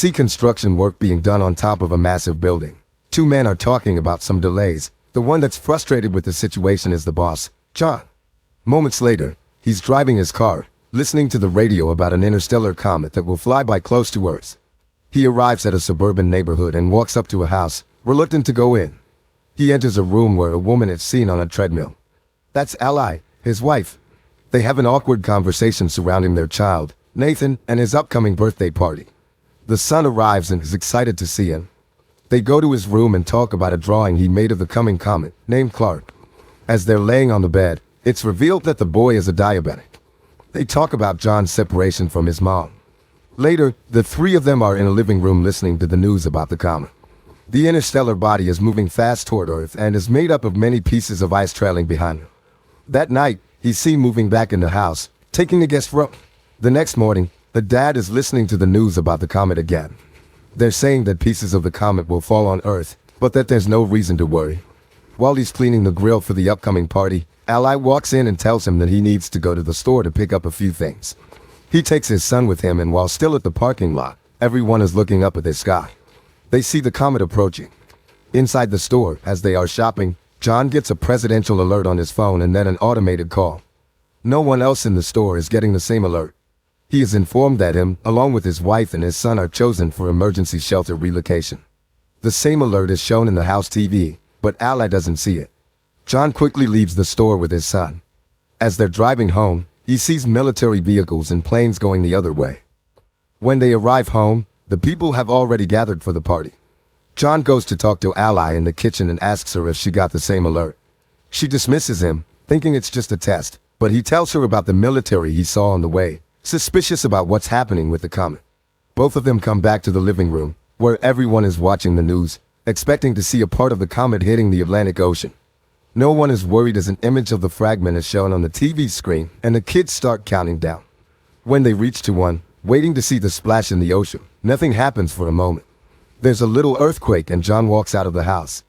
See construction work being done on top of a massive building. Two men are talking about some delays. The one that's frustrated with the situation is the boss, John. Moments later, he's driving his car, listening to the radio about an interstellar comet that will fly by close to Earth. He arrives at a suburban neighborhood and walks up to a house, reluctant to go in. He enters a room where a woman is seen on a treadmill. That's Ally, his wife. They have an awkward conversation surrounding their child, Nathan, and his upcoming birthday party. The son arrives and is excited to see him. They go to his room and talk about a drawing he made of the coming comet, named Clark. As they're laying on the bed, it's revealed that the boy is a diabetic. They talk about John's separation from his mom. Later, the three of them are in a living room listening to the news about the comet. The interstellar body is moving fast toward Earth and is made up of many pieces of ice trailing behind him. That night, he's seen moving back in the house, taking a guest room. The next morning, the dad is listening to the news about the comet again. They're saying that pieces of the comet will fall on Earth, but that there's no reason to worry. While he's cleaning the grill for the upcoming party, Ally walks in and tells him that he needs to go to the store to pick up a few things. He takes his son with him, and while still at the parking lot, everyone is looking up at the sky. They see the comet approaching. Inside the store, as they are shopping, John gets a presidential alert on his phone and then an automated call. No one else in the store is getting the same alert. He is informed that him, along with his wife and his son, are chosen for emergency shelter relocation. The same alert is shown in the house TV, but Ally doesn't see it. John quickly leaves the store with his son. As they're driving home, he sees military vehicles and planes going the other way. When they arrive home, the people have already gathered for the party. John goes to talk to Ally in the kitchen and asks her if she got the same alert. She dismisses him, thinking it's just a test, but he tells her about the military he saw on the way, suspicious about what's happening with the comet. Both of them come back to the living room, where everyone is watching the news, expecting to see a part of the comet hitting the Atlantic Ocean. No one is worried as an image of the fragment is shown on the TV screen, and the kids start counting down. When they reach to one, waiting to see the splash in the ocean, nothing happens for a moment. There's a little earthquake and John walks out of the house.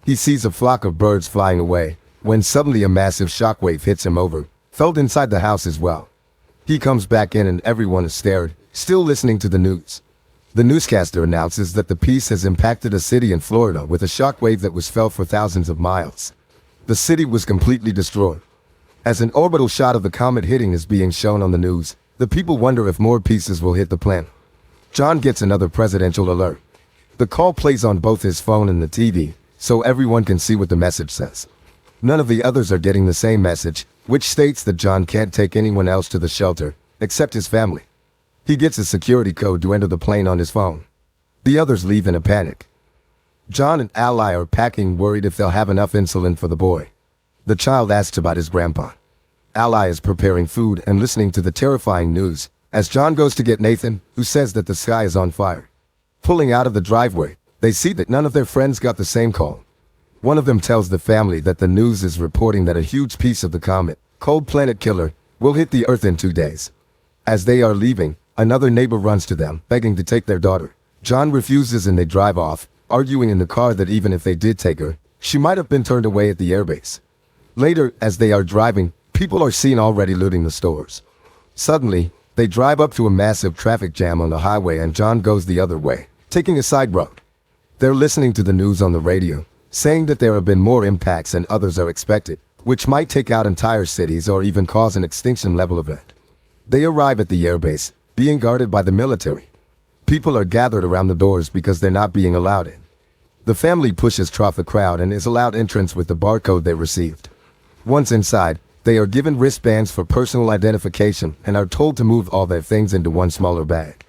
He sees a flock of birds flying away, when suddenly a massive shockwave hits him over, felt inside the house as well. He comes back in and everyone is stared, still listening to the news. The newscaster announces that the piece has impacted a city in Florida with a shockwave that was felt for thousands of miles. The city was completely destroyed. As an orbital shot of the comet hitting is being shown on the news, the people wonder if more pieces will hit the planet. John gets another presidential alert. The call plays on both his phone and the TV, so everyone can see what the message says. None of the others are getting the same message, which states that John can't take anyone else to the shelter, except his family. He gets a security code to enter the plane on his phone. The others leave in a panic. John and Ally are packing, worried if they'll have enough insulin for the boy. The child asks about his grandpa. Ally is preparing food and listening to the terrifying news, as John goes to get Nathan, who says that the sky is on fire. Pulling out of the driveway, they see that none of their friends got the same call. One of them tells the family that the news is reporting that a huge piece of the comet, Cold Planet Killer, will hit the Earth in 2 days. As they are leaving, another neighbor runs to them, begging to take their daughter. John refuses and they drive off, arguing in the car that even if they did take her, she might have been turned away at the airbase. Later, as they are driving, people are seen already looting the stores. Suddenly, they drive up to a massive traffic jam on the highway and John goes the other way, taking a side road. They're listening to the news on the radio, saying that there have been more impacts than others are expected, which might take out entire cities or even cause an extinction-level event. They arrive at the airbase, being guarded by the military. People are gathered around the doors because they're not being allowed in. The family pushes through the crowd and is allowed entrance with the barcode they received. Once inside, they are given wristbands for personal identification and are told to move all their things into one smaller bag.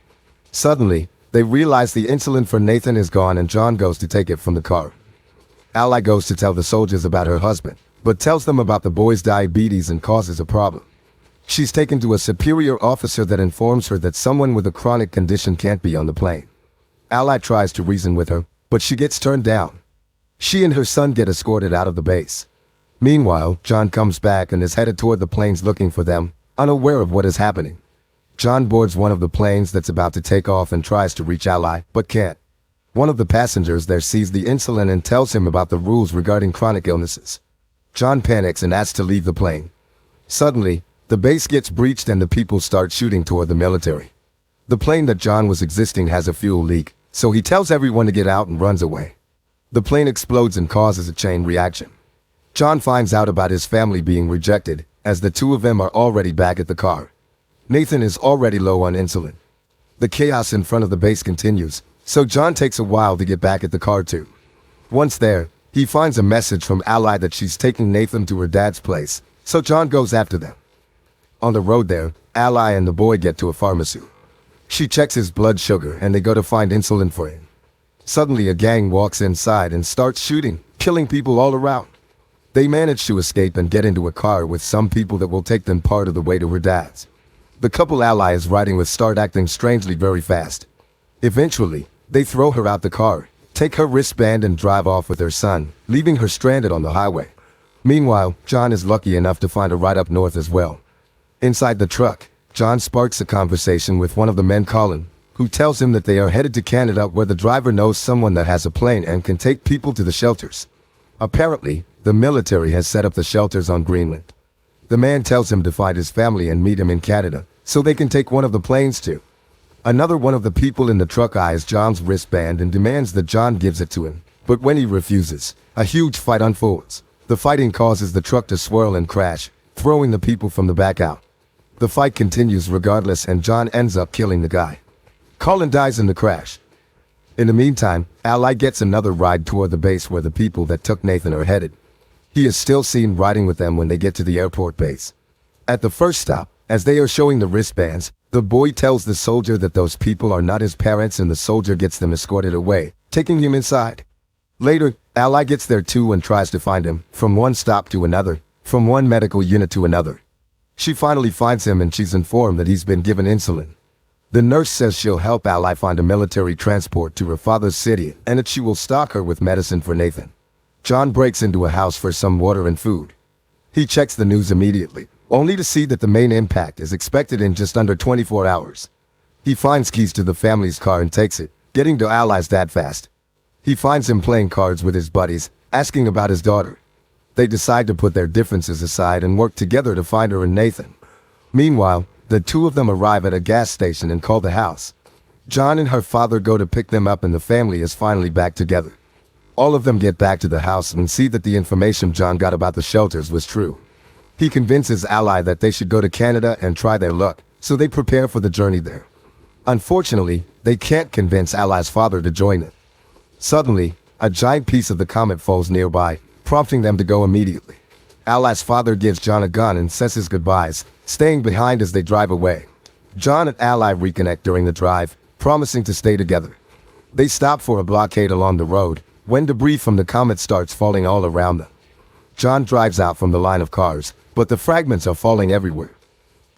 Suddenly, they realize the insulin for Nathan is gone and John goes to take it from the car. Ally goes to tell the soldiers about her husband, but tells them about the boy's diabetes and causes a problem. She's taken to a superior officer that informs her that someone with a chronic condition can't be on the plane. Ally tries to reason with her, but she gets turned down. She and her son get escorted out of the base. Meanwhile, John comes back and is headed toward the planes looking for them, unaware of what is happening. John boards one of the planes that's about to take off and tries to reach Ally, but can't. One of the passengers there sees the insulin and tells him about the rules regarding chronic illnesses. John panics and asks to leave the plane. Suddenly, the base gets breached and the people start shooting toward the military. The plane that John was existing has a fuel leak, so he tells everyone to get out and runs away. The plane explodes and causes a chain reaction. John finds out about his family being rejected, as the two of them are already back at the car. Nathan is already low on insulin. The chaos in front of the base continues, so John takes a while to get back at the car too. Once there, he finds a message from Ally that she's taking Nathan to her dad's place, so John goes after them. On the road there, Ally and the boy get to a pharmacy. She checks his blood sugar and they go to find insulin for him. Suddenly a gang walks inside and starts shooting, killing people all around. They manage to escape and get into a car with some people that will take them part of the way to her dad's. The couple Ally is riding with start acting strangely very fast. Eventually, they throw her out the car, take her wristband and drive off with their son, leaving her stranded on the highway. Meanwhile, John is lucky enough to find a ride up north as well. Inside the truck, John sparks a conversation with one of the men, Colin, who tells him that they are headed to Canada where the driver knows someone that has a plane and can take people to the shelters. Apparently, the military has set up the shelters on Greenland. The man tells him to find his family and meet him in Canada, so they can take one of the planes too. Another one of the people in the truck eyes John's wristband and demands that John gives it to him, but when he refuses, a huge fight unfolds. The fighting causes the truck to swirl and crash, throwing the people from the back out. The fight continues regardless and John ends up killing the guy. Colin dies in the crash. In the meantime, Ally gets another ride toward the base where the people that took Nathan are headed. He is still seen riding with them when they get to the airport base. At the first stop, as they are showing the wristbands, the boy tells the soldier that those people are not his parents and the soldier gets them escorted away, taking him inside. Later, Ally gets there too and tries to find him, from one stop to another, from one medical unit to another. She finally finds him and she's informed that he's been given insulin. The nurse says she'll help Ally find a military transport to her father's city and that she will stock her with medicine for Nathan. John breaks into a house for some water and food. He checks the news immediately, only to see that the main impact is expected in just under 24 hours. He finds keys to the family's car and takes it, getting to Ally's dad fast. He finds him playing cards with his buddies, asking about his daughter. They decide to put their differences aside and work together to find her and Nathan. Meanwhile, the two of them arrive at a gas station and call the house. John and her father go to pick them up and the family is finally back together. All of them get back to the house and see that the information John got about the shelters was true. He convinces Ally that they should go to Canada and try their luck, so they prepare for the journey there. Unfortunately, they can't convince Ally's father to join them. Suddenly, a giant piece of the comet falls nearby, prompting them to go immediately. Ally's father gives John a gun and says his goodbyes, staying behind as they drive away. John and Ally reconnect during the drive, promising to stay together. They stop for a blockade along the road, when debris from the comet starts falling all around them. John drives out from the line of cars, but the fragments are falling everywhere.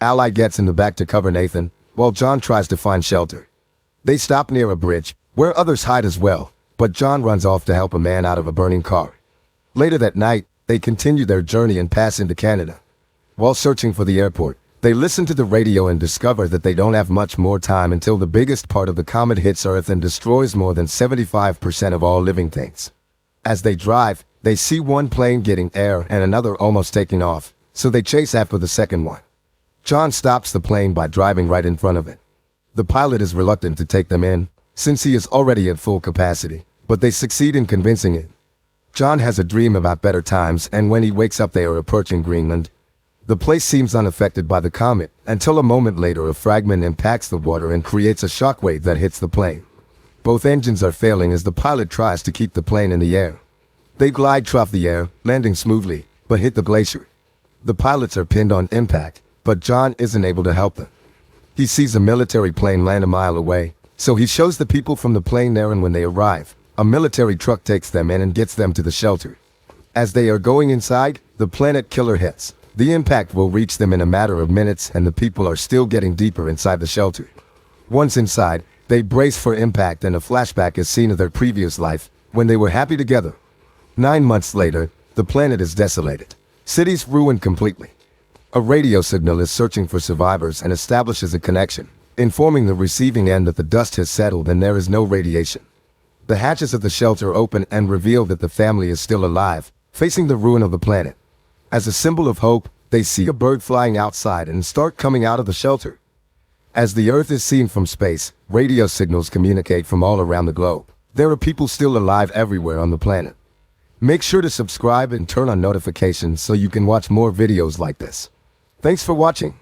Ally gets in the back to cover Nathan, while John tries to find shelter. They stop near a bridge, where others hide as well, but John runs off to help a man out of a burning car. Later that night, they continue their journey and pass into Canada. While searching for the airport, they listen to the radio and discover that they don't have much more time until the biggest part of the comet hits Earth and destroys more than 75% of all living things. As they drive, they see one plane getting air and another almost taking off, so they chase after the second one. John stops the plane by driving right in front of it. The pilot is reluctant to take them in, since he is already at full capacity, but they succeed in convincing it. John has a dream about better times and when he wakes up they are approaching Greenland. The place seems unaffected by the comet, until a moment later a fragment impacts the water and creates a shockwave that hits the plane. Both engines are failing as the pilot tries to keep the plane in the air. They glide through the air, landing smoothly, but hit the glacier. The pilots are pinned on impact, but John isn't able to help them. He sees a military plane land a mile away, so he shows the people from the plane there and when they arrive, a military truck takes them in and gets them to the shelter. As they are going inside, the planet killer hits. The impact will reach them in a matter of minutes and the people are still getting deeper inside the shelter. Once inside, they brace for impact and a flashback is seen of their previous life, when they were happy together. 9 months later, the planet is desolated. Cities ruined completely. A radio signal is searching for survivors and establishes a connection, informing the receiving end that the dust has settled and there is no radiation. The hatches of the shelter open and reveal that the family is still alive, facing the ruin of the planet. As a symbol of hope, they see a bird flying outside and start coming out of the shelter. As the Earth is seen from space, radio signals communicate from all around the globe. There are people still alive everywhere on the planet. Make sure to subscribe and turn on notifications so you can watch more videos like this. Thanks for watching.